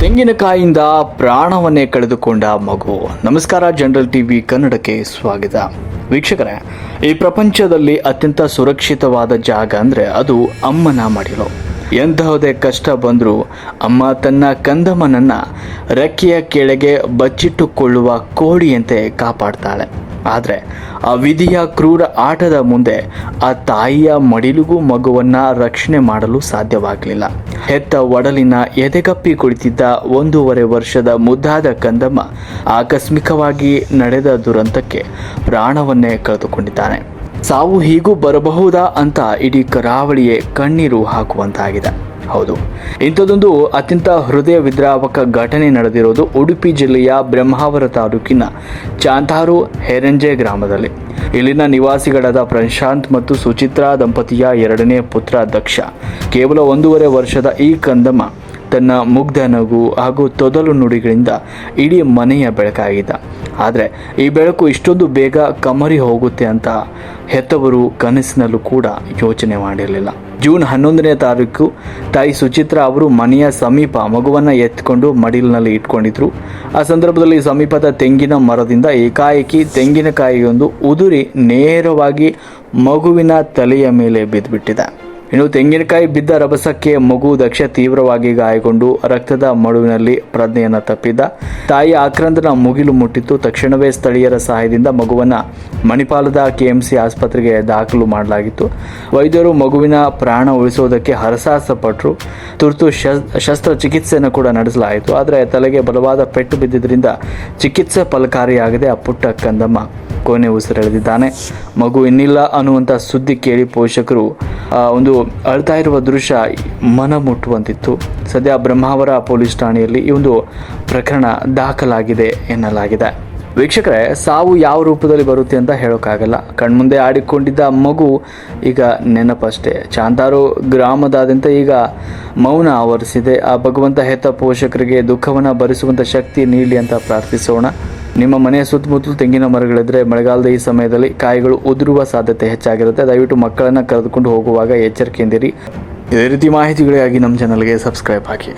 ತೆಂಗಿನಕಾಯಿಯಿಂದ ಪ್ರಾಣವನ್ನೇ ಕಳೆದುಕೊಂಡ ಮಗು. ನಮಸ್ಕಾರ, ಜನರಲ್ ಟಿವಿ ಕನ್ನಡಕ್ಕೆ ಸ್ವಾಗತ. ವೀಕ್ಷಕರೇ, ಈ ಪ್ರಪಂಚದಲ್ಲಿ ಅತ್ಯಂತ ಸುರಕ್ಷಿತವಾದ ಜಾಗ ಅಂದರೆ ಅದು ಅಮ್ಮನ ಮಡಿಲು. ಎಂತಹುದೇ ಕಷ್ಟ ಬಂದರೂ ಅಮ್ಮ ತನ್ನ ಕಂದಮ್ಮನನ್ನ ರೆಕ್ಕೆಯ ಕೆಳಗೆ ಬಚ್ಚಿಟ್ಟುಕೊಳ್ಳುವ ಕೋಳಿಯಂತೆ ಕಾಪಾಡ್ತಾಳೆ. ಆದರೆ ಆ ವಿಧಿಯ ಕ್ರೂರ ಆಟದ ಮುಂದೆ ಆ ತಾಯಿಯ ಮಡಿಲಿಗೂ ಮಗುವನ್ನ ರಕ್ಷಣೆ ಮಾಡಲು ಸಾಧ್ಯವಾಗಲಿಲ್ಲ. ಹೆತ್ತ ಒಡಲಿನ ಎದೆಗಪ್ಪಿ ಕುಳಿತಿದ್ದ 1.5 ವರ್ಷದ ಮುದ್ದಾದ ಕಂದಮ್ಮ ಆಕಸ್ಮಿಕವಾಗಿ ನಡೆದ ದುರಂತಕ್ಕೆ ಪ್ರಾಣವನ್ನೇ ಕಳೆದುಕೊಂಡಿದ್ದಾನೆ. ಸಾವು ಹೀಗೂ ಬರಬಹುದಾ ಅಂತ ಇಡೀ ಕರಾವಳಿಯೇ ಕಣ್ಣೀರು ಹಾಕುವಂತಾಗಿದೆ. ಹೌದು, ಇಂಥದ್ದೊಂದು ಅತ್ಯಂತ ಹೃದಯ ವಿದ್ರಾವಕ ಘಟನೆ ನಡೆದಿರೋದು ಉಡುಪಿ ಜಿಲ್ಲೆಯ ಬ್ರಹ್ಮಾವರ ತಾಲೂಕಿನ ಚಾಂತಾರು ಹೆರಂಜೆ ಗ್ರಾಮದಲ್ಲಿ. ಇಲ್ಲಿನ ನಿವಾಸಿಗಳಾದ ಪ್ರಶಾಂತ್ ಮತ್ತು ಸುಚಿತ್ರಾ ದಂಪತಿಯ 2ನೇ ಪುತ್ರ ದಕ್ಷ. ಕೇವಲ 1.5 ವರ್ಷದ ಈ ಕಂದಮ್ಮ ತನ್ನ ಮುಗ್ಧ ನಗು ಹಾಗೂ ತೊದಲು ನುಡಿಗಳಿಂದ ಇಡೀ ಮನೆಯ ಬೆಳಕಾಗಿದ್ದ. ಆದರೆ ಈ ಬೆಳಕು ಇಷ್ಟೊಂದು ಬೇಗ ಕಮರಿ ಹೋಗುತ್ತೆ ಅಂತ ಹೆತ್ತವರು ಕನಸಿನಲ್ಲೂ ಕೂಡ ಯೋಚನೆ ಮಾಡಿರಲಿಲ್ಲ. ಜೂನ್ 11ನೇ ತಾರೀಕು ತಾಯಿ ಸುಚಿತ್ರಾ ಅವರು ಮನೆಯ ಸಮೀಪ ಮಗುವನ್ನು ಎತ್ಕೊಂಡು ಮಡಿಲಿನಲ್ಲಿ ಇಟ್ಕೊಂಡಿದ್ರು. ಆ ಸಂದರ್ಭದಲ್ಲಿ ಸಮೀಪದ ತೆಂಗಿನ ಮರದಿಂದ ಏಕಾಏಕಿ ತೆಂಗಿನಕಾಯಿಯೊಂದು ಉದುರಿ ನೇರವಾಗಿ ಮಗುವಿನ ತಲೆಯ ಮೇಲೆ ಬಿದ್ದುಬಿಟ್ಟಿದೆ. ಇನ್ನು ತೆಂಗಿನಕಾಯಿ ಬಿದ್ದ ರಭಸಕ್ಕೆ ಮಗು ದಕ್ಷ ತೀವ್ರವಾಗಿ ಗಾಯಗೊಂಡು ರಕ್ತದ ಮಡುವಿನಲ್ಲಿ ಪ್ರಜ್ಞೆಯನ್ನು ತಪ್ಪಿದ್ದ. ತಾಯಿಯ ಆಕ್ರಂದನ ಮುಗಿಲು ಮುಟ್ಟಿತ್ತು. ತಕ್ಷಣವೇ ಸ್ಥಳೀಯರ ಸಹಾಯದಿಂದ ಮಗುವನ್ನು ಮಣಿಪಾಲದ KMC ಆಸ್ಪತ್ರೆಗೆ ದಾಖಲು ಮಾಡಲಾಗಿತ್ತು. ವೈದ್ಯರು ಮಗುವಿನ ಪ್ರಾಣ ಉಳಿಸುವುದಕ್ಕೆ ಹರಸಾಹಸಪಟ್ಟರು. ತುರ್ತು ಶಸ್ತ್ರಚಿಕಿತ್ಸೆಯನ್ನು ಕೂಡ ನಡೆಸಲಾಯಿತು. ಆದರೆ ತಲೆಗೆ ಬಲವಾದ ಪೆಟ್ಟು ಬಿದ್ದಿದ್ದರಿಂದ ಚಿಕಿತ್ಸೆ ಫಲಕಾರಿಯಾಗದೆ ಆ ಪುಟ್ಟ ಕಂದಮ್ಮ ಕೊನೆ ಉಸಿರೆಳೆದಿದ್ದಾನೆ. ಮಗು ಇನ್ನಿಲ್ಲ ಅನ್ನುವಂಥ ಸುದ್ದಿ ಕೇಳಿ ಪೋಷಕರು ಒಂದು ಅಳ್ತಾ ಇರುವ ದೃಶ್ಯ ಮನ ಮುಟ್ಟುವಂತಿತ್ತು. ಸದ್ಯ ಬ್ರಹ್ಮಾವರ ಪೊಲೀಸ್ ಠಾಣೆಯಲ್ಲಿ ಈ ಒಂದು ಪ್ರಕರಣ ದಾಖಲಾಗಿದೆ ಎನ್ನಲಾಗಿದೆ. ವೀಕ್ಷಕರೇ, ಸಾವು ಯಾವ ರೂಪದಲ್ಲಿ ಬರುತ್ತೆ ಅಂತ ಹೇಳೋಕ್ಕಾಗಲ್ಲ. ಕಣ್ಮುಂದೆ ಆಡಿಕೊಂಡಿದ್ದ ಮಗು ಈಗ ನೆನಪಷ್ಟೇ. ಚಾಂತಾರು ಗ್ರಾಮದಾದ್ಯಂತ ಈಗ ಮೌನ ಆವರಿಸಿದೆ. ಆ ಭಗವಂತ ಹೆತ್ತ ಪೋಷಕರಿಗೆ ದುಃಖವನ್ನು ಭರಿಸುವಂಥ ಶಕ್ತಿ ನೀಡಲಿ ಅಂತ ಪ್ರಾರ್ಥಿಸೋಣ. ನಿಮ್ಮ ಮನೆಯ ಸುತ್ತಮುತ್ತಲು ತೆಂಗಿನ ಮರಗಳಿದ್ರೆ ಮಳೆಗಾಲದ ಈ ಸಮಯದಲ್ಲಿ ಕಾಯಿಗಳು ಉದುರುವ ಸಾಧ್ಯತೆ ಹೆಚ್ಚಾಗಿರುತ್ತೆ. ದಯವಿಟ್ಟು ಮಕ್ಕಳನ್ನು ಕರೆದುಕೊಂಡು ಹೋಗುವಾಗ ಎಚ್ಚರಿಕೆಯಿಂದಿರಿ. ಇದೇ ರೀತಿ ಮಾಹಿತಿಗಳಿಗಾಗಿ ನಮ್ಮ ಚಾನಲ್ಗೆ ಸಬ್ಸ್ಕ್ರೈಬ್ ಹಾಕಿ.